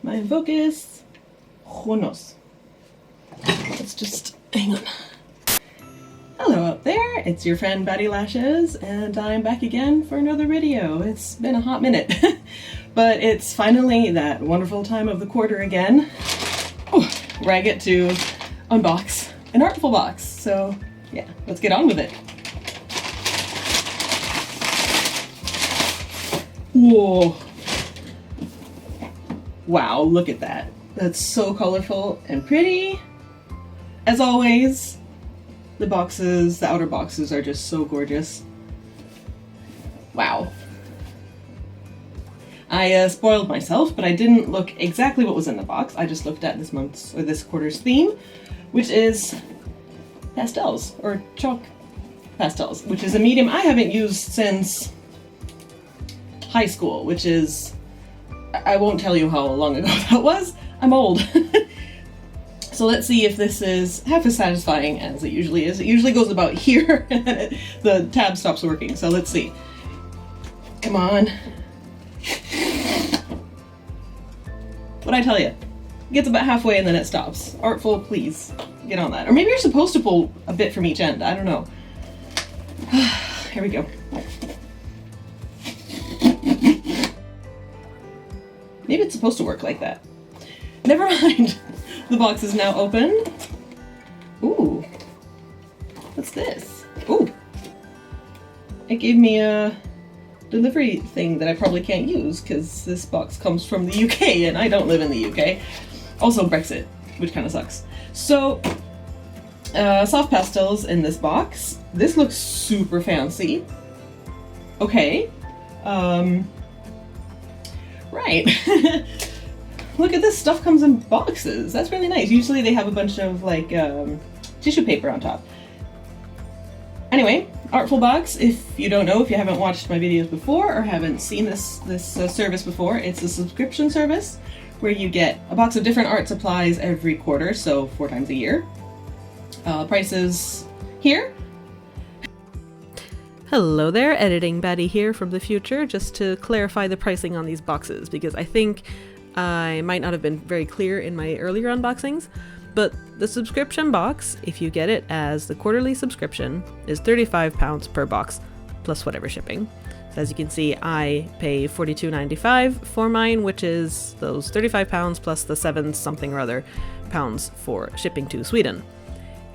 my focus. Jonos. Let's just hang on. Hello out there, it's your friend Batty Lashes, and I'm back again for another video. It's been a hot minute, but it's finally that wonderful time of the quarter again, where I get to unbox an Artful box. So yeah, let's get on with it. Whoa! Wow, look at that. That's so colorful and pretty. As always, the outer boxes are just so gorgeous. Wow. I spoiled myself, but I didn't look exactly what was in the box. I just looked at this quarter's theme, which is pastels, or chalk pastels, which is a medium I haven't used since high school, which is, I won't tell you how long ago that was. I'm old. So let's see if this is half as satisfying as it usually is. It usually goes about here and then the tab stops working. So let's see. Come on. What'd I tell you? It gets about halfway and then it stops. Artful, please get on that. Or maybe you're supposed to pull a bit from each end. I don't know. Here we go. Maybe it's supposed to work like that. Never mind. The box is now open. Ooh. What's this? Ooh. It gave me a delivery thing that I probably can't use because this box comes from the UK and I don't live in the UK. Also Brexit, which kind of sucks. So, soft pastels in this box. This looks super fancy. Okay. Right. Look at this, stuff comes in boxes. That's really nice. Usually they have a bunch of like tissue paper on top. Anyway, Artful box. If you don't know, if you haven't watched my videos before or haven't seen this service before, it's a subscription service where you get a box of different art supplies every quarter, so 4 times a year. Prices here. Hello there, Editing Batty here from the future, just to clarify the pricing on these boxes, because I think I might not have been very clear in my earlier unboxings, but the subscription box, if you get it as the quarterly subscription, is £35 per box, plus whatever shipping. So as you can see, I pay £42.95 for mine, which is those £35 plus the 7 something or other pounds for shipping to Sweden.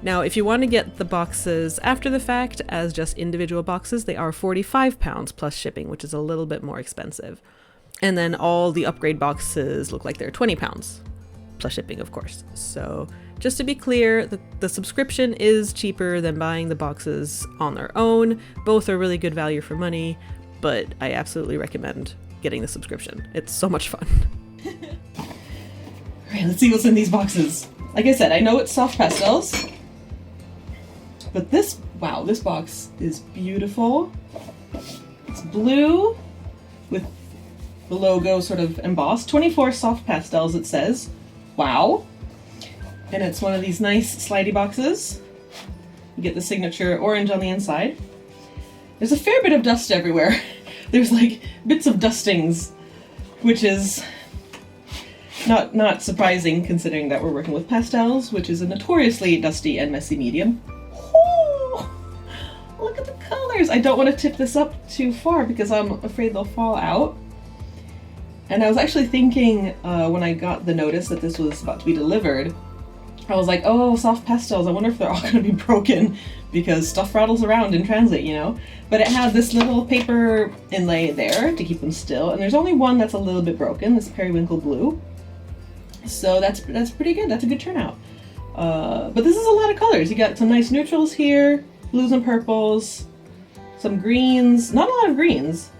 Now, if you want to get the boxes after the fact as just individual boxes, they are £45 plus shipping, which is a little bit more expensive. And then all the upgrade boxes look like they're £20 plus shipping, of course. So just to be clear, the subscription is cheaper than buying the boxes on their own. Both are really good value for money, but I absolutely recommend getting the subscription. It's so much fun. All right, let's see what's in these boxes. Like I said, I know it's soft pastels. But this, wow, this box is beautiful. It's blue with the logo sort of embossed. 24 soft pastels, it says. Wow. And it's one of these nice slidey boxes. You get the signature orange on the inside. There's a fair bit of dust everywhere. There's like bits of dustings, which is not surprising considering that we're working with pastels, which is a notoriously dusty and messy medium. Look at the colors! I don't want to tip this up too far because I'm afraid they'll fall out. And I was actually thinking when I got the notice that this was about to be delivered, I was like, oh, soft pastels, I wonder if they're all going to be broken because stuff rattles around in transit, you know? But it had this little paper inlay there to keep them still, and there's only one that's a little bit broken, this periwinkle blue. So that's pretty good, that's a good turnout. But this is a lot of colors. You got some nice neutrals here, blues and purples, some greens, not a lot of greens,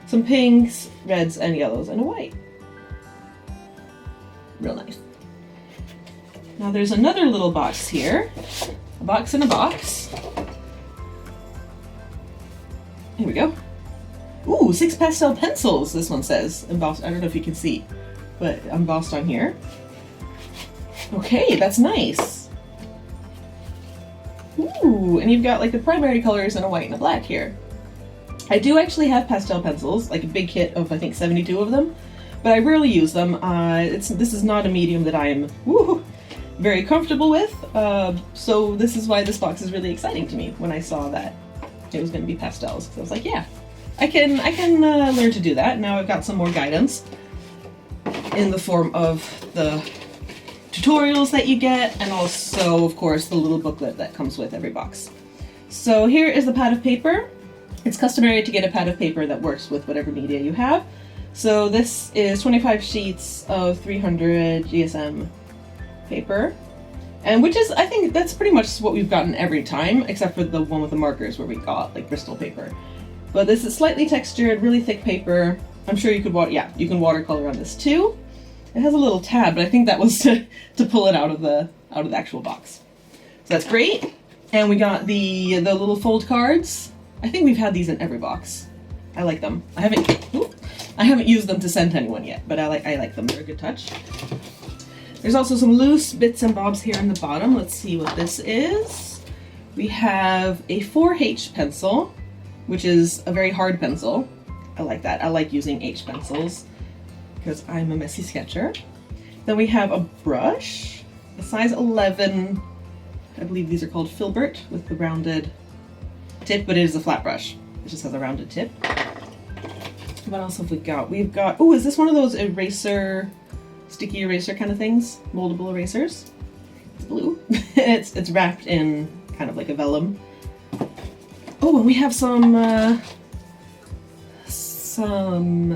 some pinks, reds, and yellows, and a white. Real nice. Now there's another little box here, a box in a box. Here we go. Ooh, 6 pastel pencils, this one says, embossed. I don't know if you can see, but embossed on here. Okay, that's nice. Ooh, and you've got like the primary colors and a white and a black here. I do actually have pastel pencils, like a big kit of I think 72 of them, but I rarely use them. This is not a medium that I'm very comfortable with, so this is why this box is really exciting to me when I saw that it was going to be pastels. So I was like, yeah, I can learn to do that. Now I've got some more guidance in the form of the tutorials that you get, and also, of course, the little booklet that comes with every box. So here is the pad of paper. It's customary to get a pad of paper that works with whatever media you have. So this is 25 sheets of 300 GSM paper, and which is, I think that's pretty much what we've gotten every time, except for the one with the markers where we got like Bristol paper. But this is slightly textured, really thick paper. I'm sure you could you can watercolor on this too. It has a little tab, but I think that was to pull it out of the actual box. So that's great. And we got the little fold cards. I think we've had these in every box. I like them. I haven't used them to send to anyone yet, but I like them. They're a good touch. There's also some loose bits and bobs here in the bottom. Let's see what this is. We have a 4H pencil, which is a very hard pencil. I like that. I like using H pencils because I'm a messy sketcher. Then we have a brush, a size 11. I believe these are called filbert with the rounded tip, but it is a flat brush. It just has a rounded tip. What else have we got? We've got, oh, is this one of those sticky eraser kind of things? Moldable erasers. It's blue. it's wrapped in kind of like a vellum. Oh, and we have some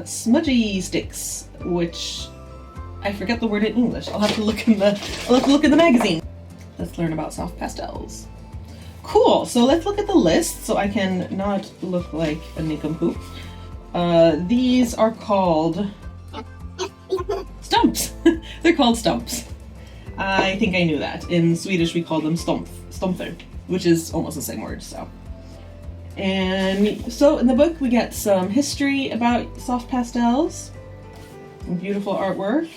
smudgy sticks, which I forget the word in English. I'll have to look in the magazine. Let's learn about soft pastels. Cool, so let's look at the list so I can not look like a nincompoop. These are called stumps. They're called stumps. I think I knew that. In Swedish we call them stomper, which is almost the same word, so. And so in the book we get some history about soft pastels, and beautiful artwork,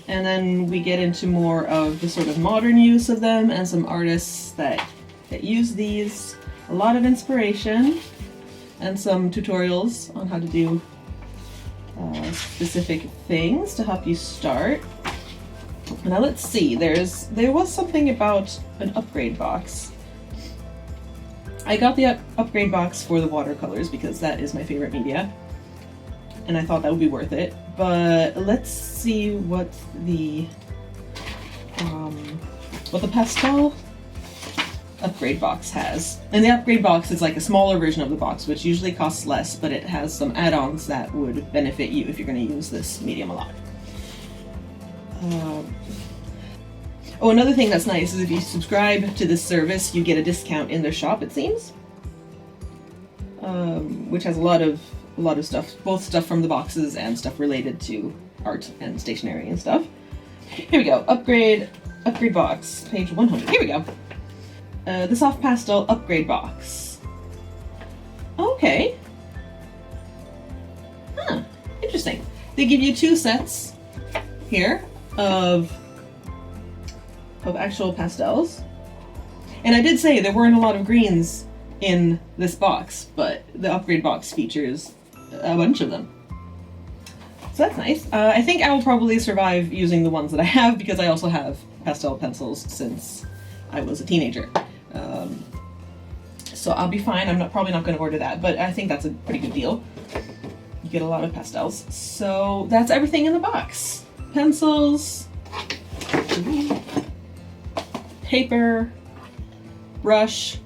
and then we get into more of the sort of modern use of them and some artists that use these. A lot of inspiration and some tutorials on how to do specific things to help you start. Now let's see, there was something about an upgrade box. I got the upgrade box for the watercolors because that is my favorite media, and I thought that would be worth it. But let's see what the pastel upgrade box has. And the upgrade box is like a smaller version of the box, which usually costs less, but it has some add-ons that would benefit you if you're going to use this medium a lot. Oh, another thing that's nice is if you subscribe to this service, you get a discount in their shop, it seems, which has a lot of stuff, both stuff from the boxes and stuff related to art and stationery and stuff. Here we go, upgrade box, page 100. Here we go. The soft pastel upgrade box. Okay. Huh, interesting. They give you 2 sets here of actual pastels. And I did say there weren't a lot of greens in this box, but the upgrade box features a bunch of them. So that's nice. I think I will probably survive using the ones that I have because I also have pastel pencils since I was a teenager. So I'll be fine. I'm probably not going to order that, but I think that's a pretty good deal. You get a lot of pastels. So that's everything in the box. Pencils, paper, brush.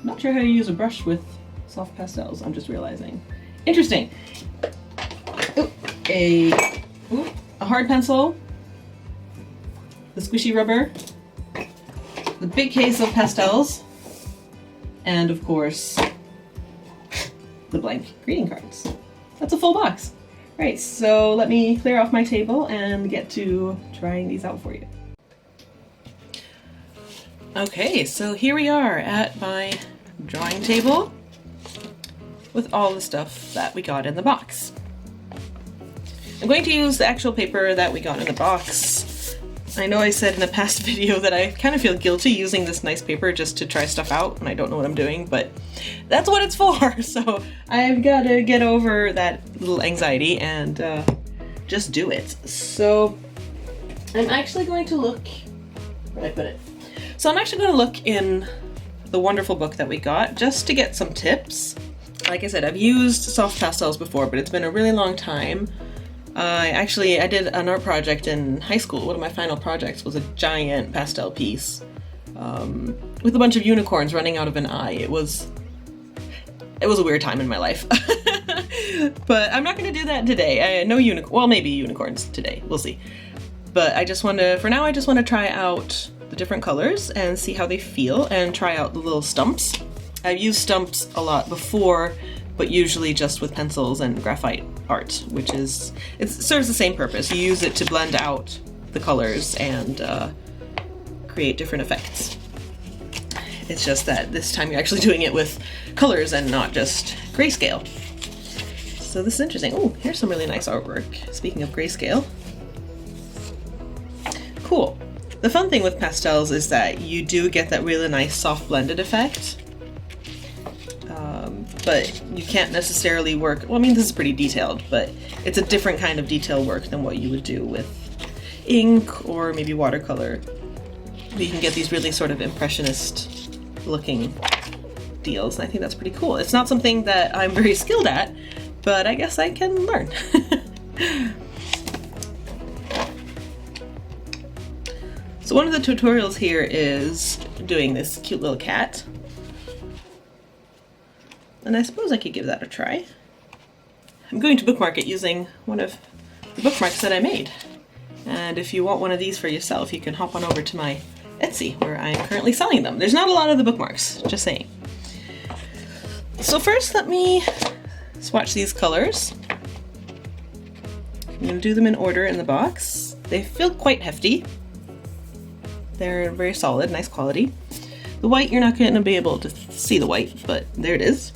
Not sure how to use a brush with soft pastels, I'm just realizing. Interesting. Ooh, a hard pencil, the squishy rubber, the big case of pastels, and of course, the blank greeting cards. That's a full box. Right, so let me clear off my table and get to trying these out for you. Okay, so here we are at my drawing table with all the stuff that we got in the box. I'm going to use the actual paper that we got in the box. I know I said in a past video that I kind of feel guilty using this nice paper just to try stuff out and I don't know what I'm doing, but that's what it's for. So I've got to get over that little anxiety and just do it. So I'm actually going to look, where did I put it? So I'm actually going to look in the wonderful book that we got just to get some tips. Like I said, I've used soft pastels before, but it's been a really long time. I did an art project in high school. One of my final projects was a giant pastel piece with a bunch of unicorns running out of an eye. It was a weird time in my life. But I'm not going to do that today. Well, maybe unicorns today. We'll see. But for now, I just want to try out the different colors and see how they feel and try out the little stumps. I've used stumps a lot before, but usually just with pencils and graphite art, it serves the same purpose. You use it to blend out the colors and create different effects. It's just that this time you're actually doing it with colors and not just grayscale. So this is interesting. Oh, here's some really nice artwork. Speaking of grayscale. Cool. The fun thing with pastels is that you do get that really nice soft blended effect. But you can't necessarily work, well, I mean, this is pretty detailed, but it's a different kind of detail work than what you would do with ink or maybe watercolor. You can get these really sort of impressionist looking deals, and I think that's pretty cool. It's not something that I'm very skilled at, but I guess I can learn. So one of the tutorials here is doing this cute little cat. And I suppose I could give that a try. I'm going to bookmark it using one of the bookmarks that I made. And if you want one of these for yourself, you can hop on over to my Etsy, where I'm currently selling them. There's not a lot of the bookmarks, just saying. So first, let me swatch these colors. I'm going to do them in order in the box. They feel quite hefty. They're very solid, nice quality. The white, you're not going to be able to see the white, but there it is.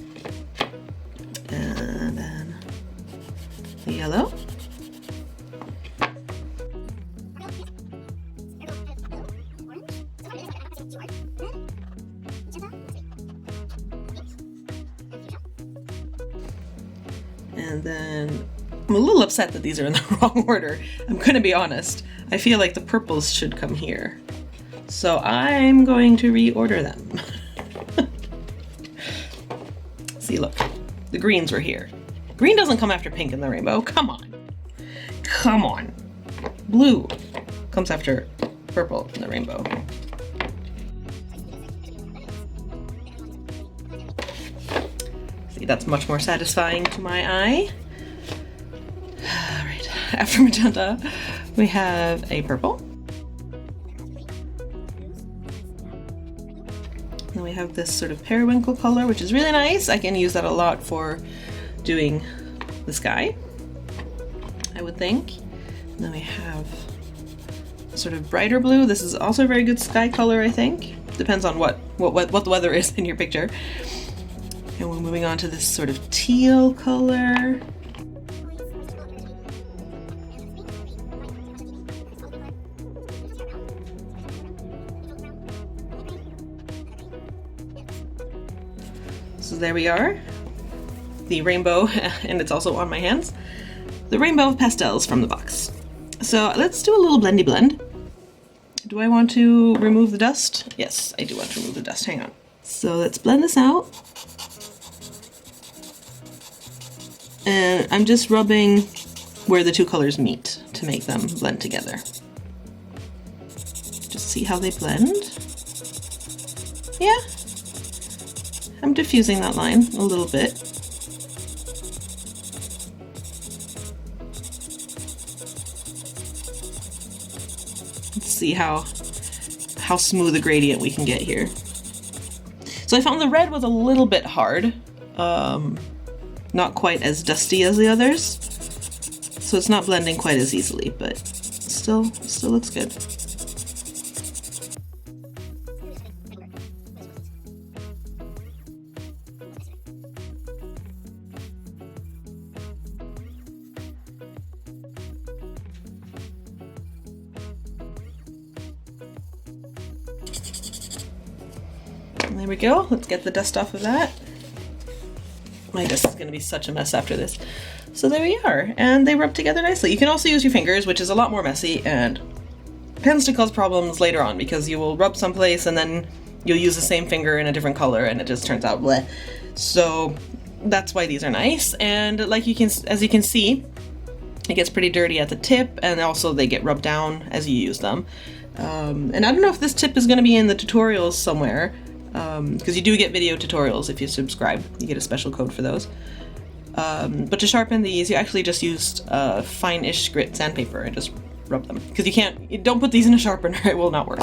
And then the yellow. And then I'm a little upset that these are in the wrong order. I'm going to be honest. I feel like the purples should come here. So I'm going to reorder them. See, look. The greens were here. Green doesn't come after pink in the rainbow. Come on. Come on. Blue comes after purple in the rainbow. See, that's much more satisfying to my eye. All right. After magenta, we have a purple. Then we have this sort of periwinkle color, which is really nice. I can use that a lot for doing the sky, I would think. And then we have sort of brighter blue. This is also a very good sky color, I think. Depends on what the weather is in your picture. And we're moving on to this sort of teal color. So there we are, the rainbow, and it's also on my hands, the rainbow of pastels from the box. So let's do a little blendy blend. Do I want to remove the dust? Yes, I do want to remove the dust. Hang on. So let's blend this out. And I'm just rubbing where the two colors meet to make them blend together. Just see how they blend. Yeah. I'm diffusing that line a little bit. Let's see how smooth a gradient we can get here. So I found the red was a little bit hard, not quite as dusty as the others, so it's not blending quite as easily, but still looks good. There we go. Let's get the dust off of that. My desk is going to be such a mess after this. So there we are, and they rub together nicely. You can also use your fingers, which is a lot more messy and tends to cause problems later on because you will rub someplace and then you'll use the same finger in a different color and it just turns out bleh. So that's why these are nice. And like as you can see, it gets pretty dirty at the tip, and also they get rubbed down as you use them. And I don't know if this tip is going to be in the tutorials somewhere, because you do get video tutorials if you subscribe. You get a special code for those. But to sharpen these, you actually just used fine-ish grit sandpaper and just rub them. Because don't put these in a sharpener, it will not work.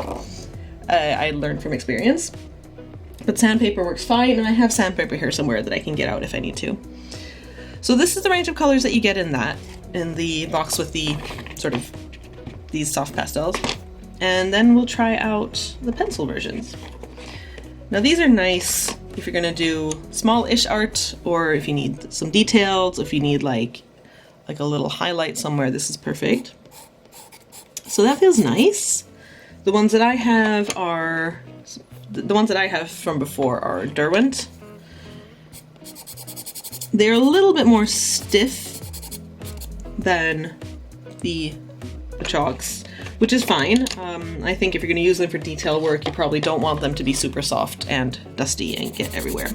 I learned from experience. But sandpaper works fine, and I have sandpaper here somewhere that I can get out if I need to. So this is the range of colors that you get in the box with the sort of these soft pastels. And then we'll try out the pencil versions. Now these are nice if you're gonna do small-ish art, or if you need some details, if you need like a little highlight somewhere, this is perfect. So that feels nice. The ones that I have from before are Derwent. They're a little bit more stiff than the chalks, which is fine. I think if you're going to use them for detail work, you probably don't want them to be super soft and dusty and get everywhere.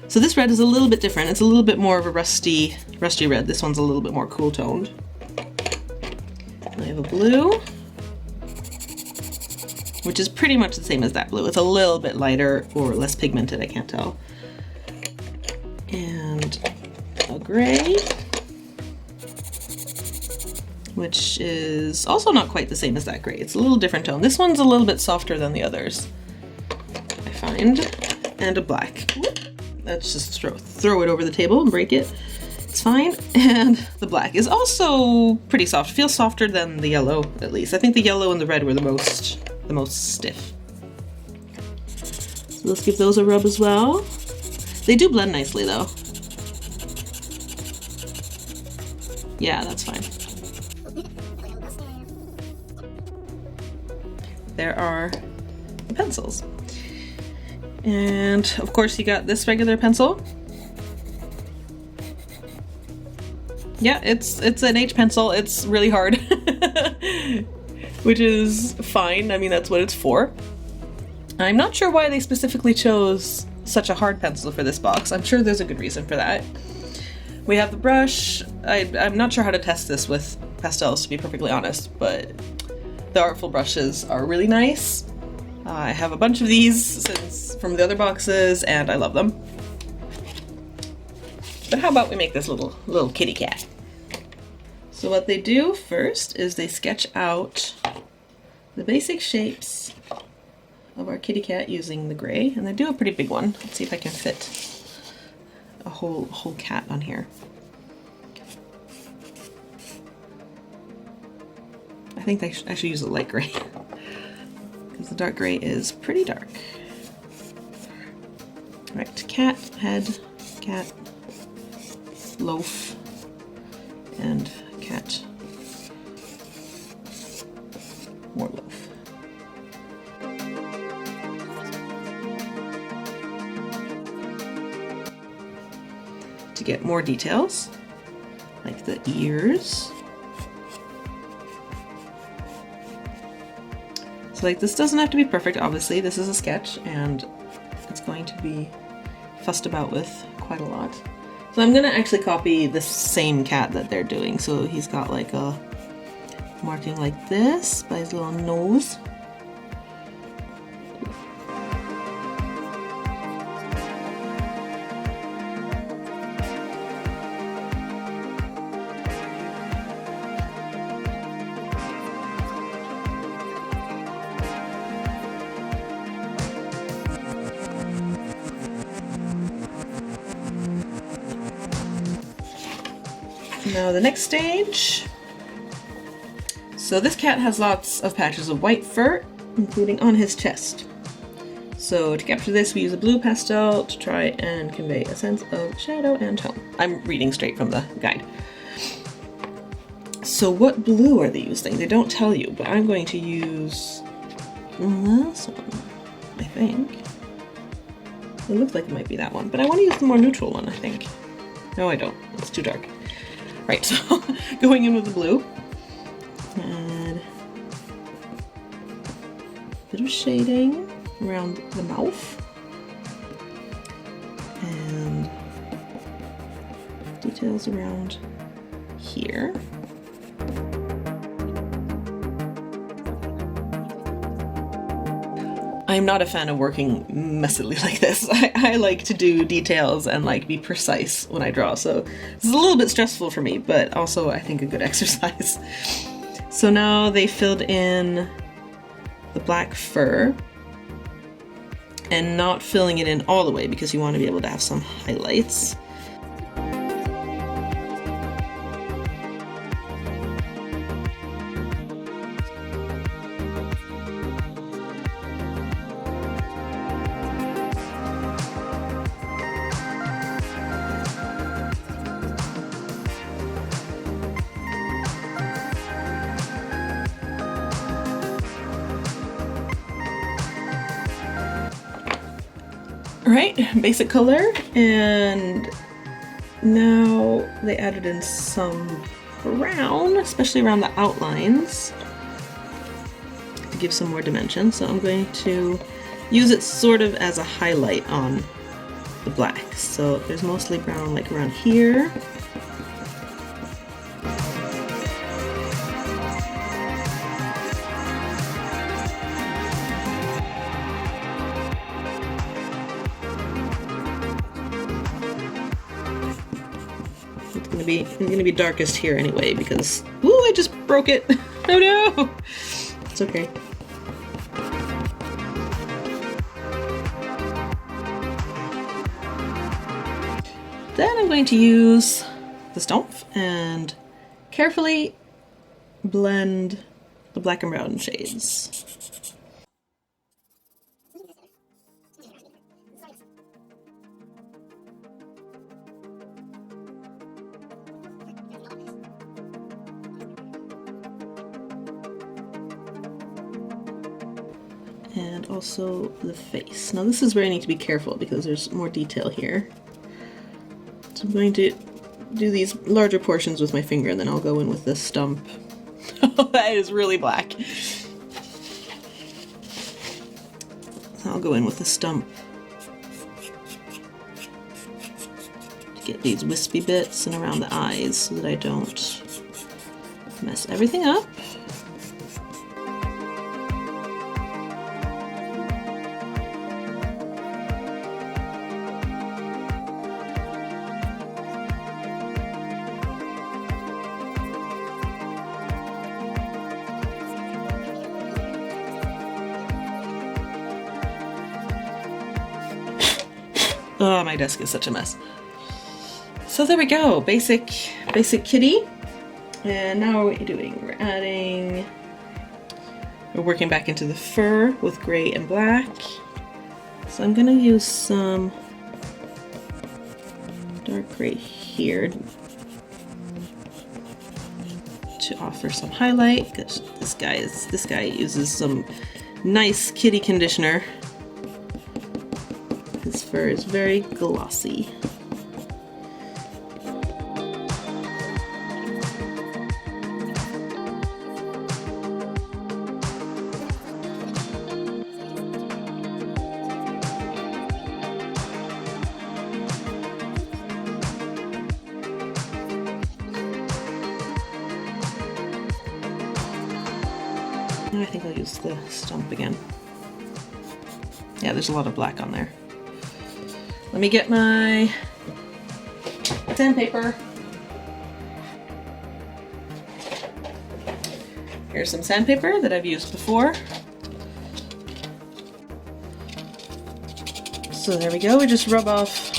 So this red is a little bit different. It's a little bit more of a rusty red. This one's a little bit more cool toned. I have a blue, which is pretty much the same as that blue. It's a little bit lighter or less pigmented, I can't tell. And a gray, which is also not quite the same as that gray. It's a little different tone. This one's a little bit softer than the others, I find. And a black. Let's just throw it over the table and break it. It's fine. And the black is also pretty soft. Feels softer than the yellow, at least. I think the yellow and the red were the most stiff. So let's give those a rub as well. They do blend nicely though. Yeah, that's fine. There are the pencils. And of course you got this regular pencil. Yeah, it's an H pencil. It's really hard, which is fine. I mean, that's what it's for. I'm not sure why they specifically chose such a hard pencil for this box. I'm sure there's a good reason for that. We have the brush. I'm not sure how to test this with pastels, to be perfectly honest, but the Artful brushes are really nice. I have a bunch of these from the other boxes, and I love them. But how about we make this little kitty cat? So what they do first is they sketch out the basic shapes of our kitty cat using the gray, and they do a pretty big one. Let's see if I can fit a whole cat on here. I think I should use a light gray because the dark gray is pretty dark. Right, cat, head, cat, loaf, and cat, more loaf. To get more details, like the ears. So like this doesn't have to be perfect, obviously. This is a sketch and it's going to be fussed about with quite a lot. So I'm gonna actually copy the same cat that they're doing. So he's got like a marking like this by his little nose. Now the next stage. So this cat has lots of patches of white fur, including on his chest. So to capture this, we use a blue pastel to try and convey a sense of shadow and tone. I'm reading straight from the guide. So what blue are they using? They don't tell you, but I'm going to use this one, I think. It looks like it might be that one, but I want to use the more neutral one, I think. No, I don't. It's too dark. Right, so going in with the blue. Add a bit of shading around the mouth. And details around here. I'm not a fan of working messily like this. I like to do details and like be precise when I draw, so this is a little bit stressful for me, but also I think a good exercise. So now they filled in the black fur and not filling it in all the way because you want to be able to have some highlights. Alright, basic color, and now they added in some brown, especially around the outlines, to give some more dimension. So I'm going to use it sort of as a highlight on the black. So there's mostly brown like around here. It's gonna be darkest here anyway because, ooh, I just broke it. Oh no! It's okay. Then I'm going to use the stump and carefully blend the black and brown shades. And also the face. Now this is where I need to be careful because there's more detail here. So I'm going to do these larger portions with my finger and then I'll go in with this stump. That is really black. So I'll go in with the stump to get these wispy bits and around the eyes so that I don't mess everything up. Oh, my desk is such a mess. So there we go, basic kitty. And now what are we doing? We're working back into the fur with gray and black. So I'm gonna use some dark gray here to offer some highlight. Because this guy uses some nice kitty conditioner. His fur is very glossy. And I think I'll use the stump again. Yeah, there's a lot of black on there. Let me get my sandpaper. Here's some sandpaper that I've used before. So there we go, we just rub off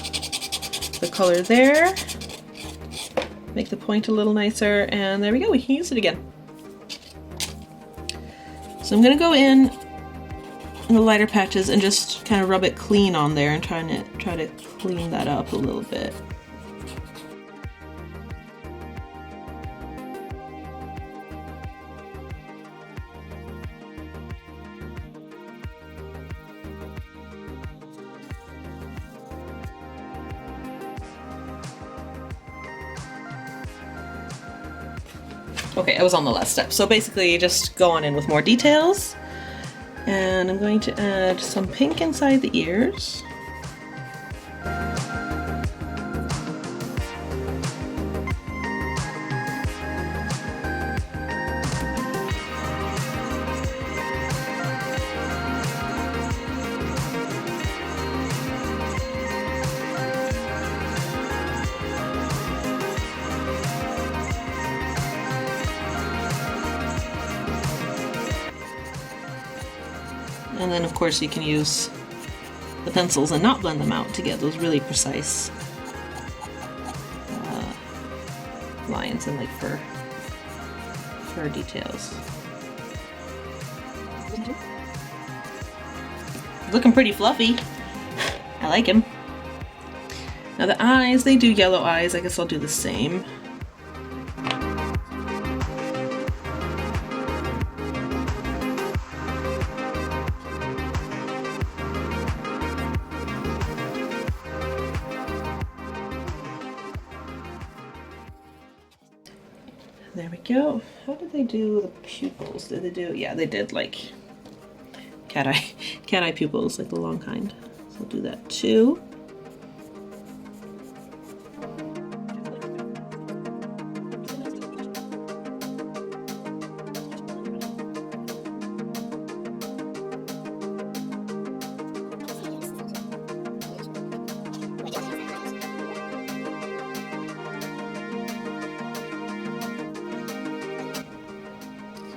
the color there. Make the point a little nicer, and there we go, we can use it again. So I'm gonna go in the lighter patches and just kind of rub it clean on there and try to clean that up a little bit. Okay, I was on the last step. So basically just go on in with more details. And I'm going to add some pink inside the ears. And then of course you can use the pencils and not blend them out to get those really precise lines and like fur details. Looking pretty fluffy. I like him. Now the eyes, they do yellow eyes. I guess I'll do the same. There we go. How did they do the pupils? Did they do? Yeah, they did like cat eye pupils, like the long kind. So I'll do that too.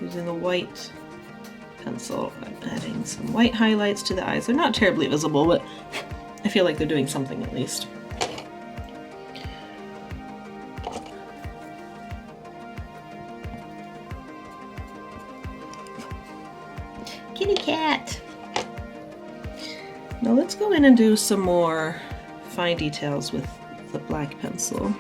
Using the white pencil, I'm adding some white highlights to the eyes. They're not terribly visible, but I feel like they're doing something at least. Kitty cat! Now let's go in and do some more fine details with the black pencil.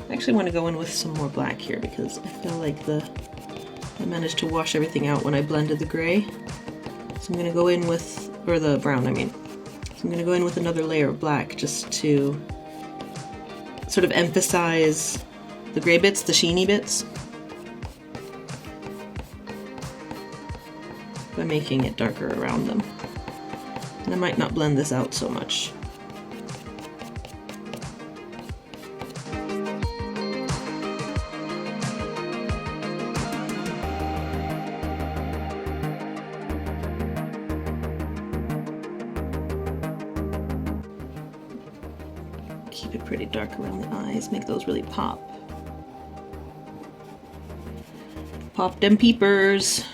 I actually want to go in with some more black here because I feel like I managed to wash everything out when I blended the gray. So I'm going to go in with, or the brown I mean. So I'm going to go in with another layer of black just to sort of emphasize the gray bits, the sheeny bits, by making it darker around them. And I might not blend this out so much. Keep it pretty dark around the eyes, make those really pop. Pop them peepers.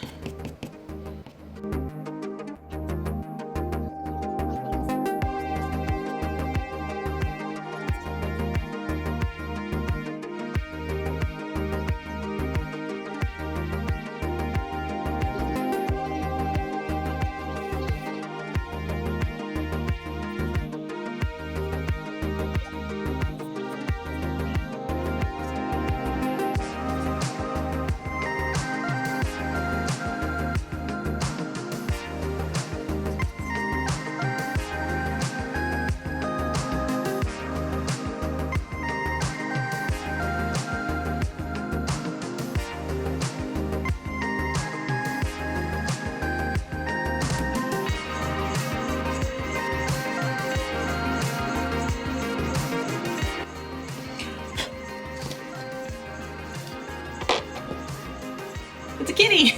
It's a kitty!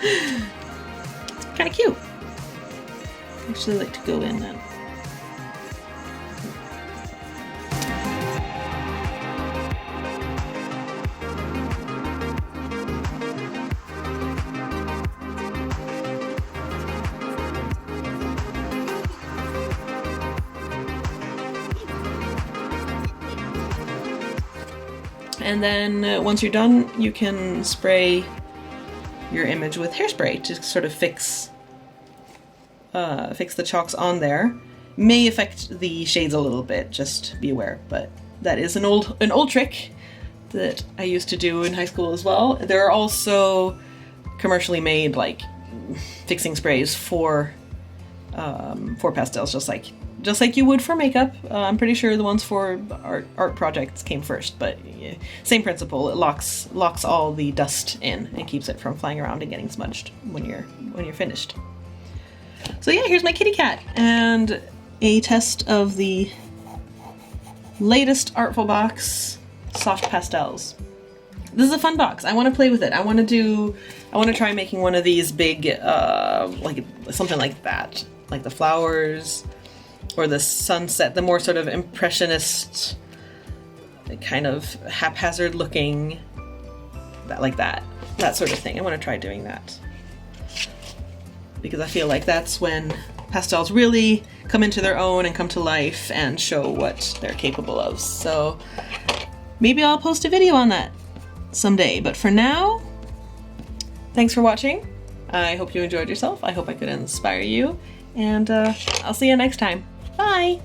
It's kind of cute. I actually like to go in then. and then once you're done, you can spray your image with hairspray to sort of fix the chalks on there. May affect the shades a little bit, just be aware, but that is an old trick that I used to do in high school as well. There are also commercially made like fixing sprays for pastels, just like you would for makeup. I'm pretty sure the ones for art projects came first, but yeah, same principle. It locks all the dust in and keeps it from flying around and getting smudged when you're finished. So yeah, here's my kitty cat and a test of the latest Artful box, Soft Pastels. This is a fun box. I want to play with it. I want to try making one of these big, like something like that, like the flowers or the sunset, the more sort of impressionist, kind of haphazard looking, that sort of thing. I want to try doing that because I feel like that's when pastels really come into their own and come to life and show what they're capable of. So maybe I'll post a video on that someday, but for now, thanks for watching. I hope you enjoyed yourself. I hope I could inspire you, and I'll see you next time. Bye!